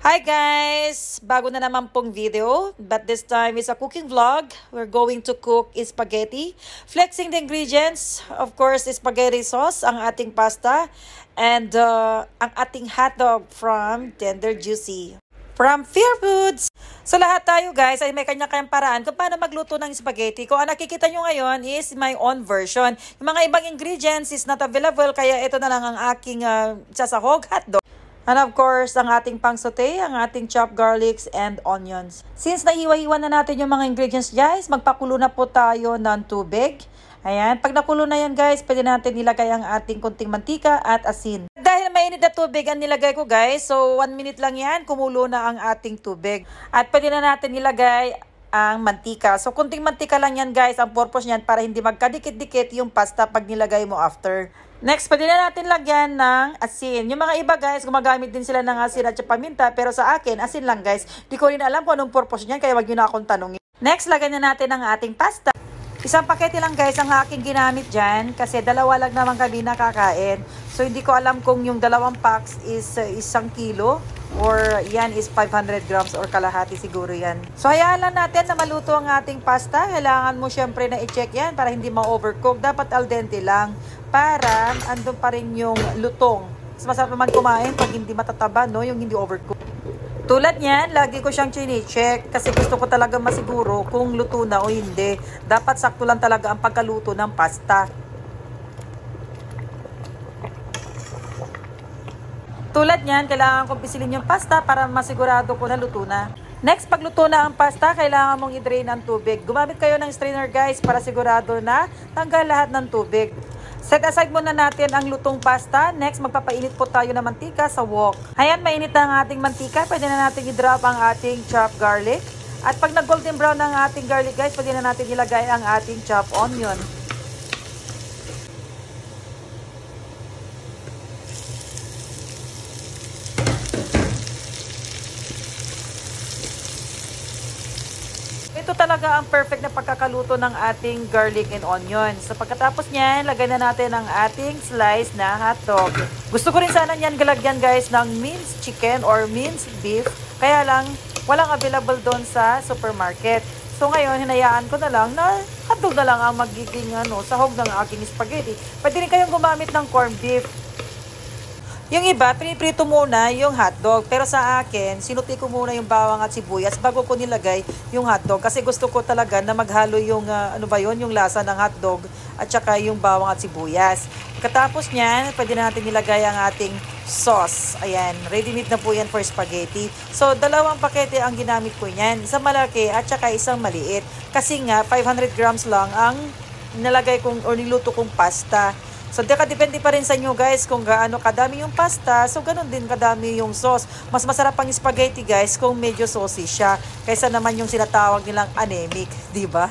Hi guys! Bago na naman pong video, but this time is a cooking vlog. We're going to cook spaghetti. Flexing the ingredients, of course, spaghetti sauce, ang ating pasta, and ang ating hotdog from Tender Juicy. From Fair Foods. So lahat tayo guys ay may kanya-kanyang paraan kung paano magluto ng spaghetti. Kung ang nakikita nyo ngayon is my own version. Yung mga ibang ingredients is not available, kaya ito na lang ang aking sasahog hotdog. And of course, ang ating pang-saute, ang ating chopped garlics and onions. Since nahiwa-hiwa na natin yung mga ingredients guys, magpakulo na po tayo ng tubig. Ayan, pag nakulo na yan guys, pwede natin nilagay ang ating kunting mantika at asin. Dahil mainit na tubig ang nilagay ko guys, so 1 minute lang yan, kumulo na ang ating tubig. At pwede na natin nilagay ang mantika. So kunting mantika lang yan guys, ang purpose niyan para hindi magkadikit-dikit yung pasta pag nilagay mo after. Next, pwede na natin lagyan ng asin. Yung mga iba guys, gumagamit din sila ng asin at paminta. Pero sa akin, asin lang guys. Di ko rin alam kung anong purpose niyan, kaya wag nyo na akong tanongin. Next, lagyan na natin ang ating pasta. Isang pakete lang guys ang aking ginamit dyan. Kasi dalawa lang naman kami nakakain. So hindi ko alam kung yung dalawang packs is 1 kilo. Or yan is 500 grams or kalahati siguro yan. So hayaan lang natin na maluto ang ating pasta. Kailangan mo syempre na i-check yan para hindi ma-overcook. Dapat al dente lang. Para andun pa rin yung lutong. Mas masarap naman kumain pag hindi matataba, no? Yung hindi overcook. Tulad niyan, lagi ko siyang chine-check kasi gusto ko talaga masiguro kung luto na o hindi. Dapat sakto lang talaga ang pagkaluto ng pasta. Tulad niyan, kailangan kong pisilin yung pasta para masigurado ko na luto na. Next, pag luto na ang pasta, kailangan mong i-drain ang tubig. Gumamit kayo ng strainer guys para sigurado na tanggal lahat ng tubig. Set aside muna natin ang lutong pasta. Next, magpapainit po tayo ng mantika sa wok. Ayan, mainit na ang ating mantika. Pwede na natin i-drop ang ating chopped garlic. At pag nag-golden brown ang ating garlic guys, pwede na natin ilagay ang ating chopped onion. Ito talaga ang perfect na pagkakaluto ng ating garlic and onion. So pagkatapos niyan, lagay na natin ang ating slice na hotdog. Gusto ko rin sana niyan galagyan guys ng minced chicken or minced beef. Kaya lang, walang available doon sa supermarket. So ngayon, hinayaan ko na lang na hotdog na lang ang magiging sahog ng aking spaghetti. Pwede rin kayong gumamit ng corned beef. Yung iba, piniprito muna yung hotdog. Pero sa akin, sinuti ko muna yung bawang at sibuyas bago ko nilagay yung hotdog. Kasi gusto ko talaga na maghalo yung, yung lasa ng hotdog at saka yung bawang at sibuyas. Pagkatapos niyan, pwede na natin nilagay ang ating sauce. Ayan, ready-made na po yan for spaghetti. So, 2 pakete ang ginamit ko niyan. Isang malaki at saka isang maliit. Kasi nga, 500 grams lang ang nilagay kong or niluto kong pasta. So, depende pa rin sa inyo guys kung gaano kadami yung pasta. So, ganun din kadami yung sauce. Mas masarap ang spaghetti guys kung medyo saucy siya. Kaysa naman yung sinatawag nilang anemic, di ba?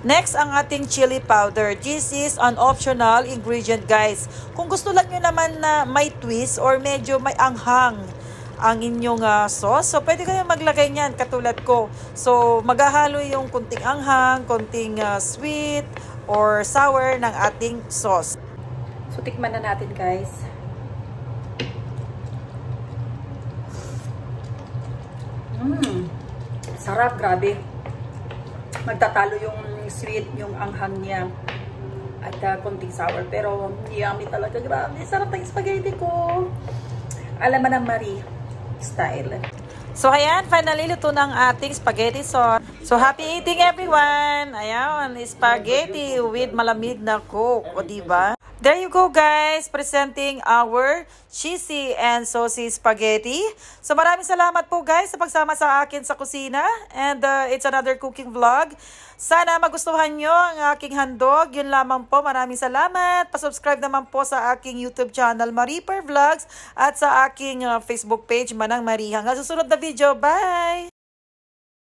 Next, ang ating chili powder. This is an optional ingredient guys. Kung gusto lang nyo naman na may twist or medyo may anghang ang inyong sauce, so pwede kayong maglagay niyan katulad ko. So, maghahalo yung kunting anghang, kunting sweet or sour ng ating sauce. So, tikman na natin guys. Sarap, grabe. Magtatalo yung sweet, yung anghang niya. At konting sour. Pero, yummy talaga. Grabe, sarap ng spaghetti ko. Alam mo ng Marie style. So, ayan, finally, luto ng ating spaghetti sauce. So, happy eating everyone! Ayan, spaghetti with malamig na coke. O, diba? There you go guys, presenting our cheesy and saucy spaghetti. So maraming salamat po guys sa pagsama sa akin sa kusina. And it's another cooking vlog. Sana magustuhan nyo ang aking handog. Yun lamang po, maraming salamat. Pasubscribe naman po sa aking YouTube channel, Marie Per Vlogs. At sa aking Facebook page, Manang Marie. Hanggang susunod na video, bye!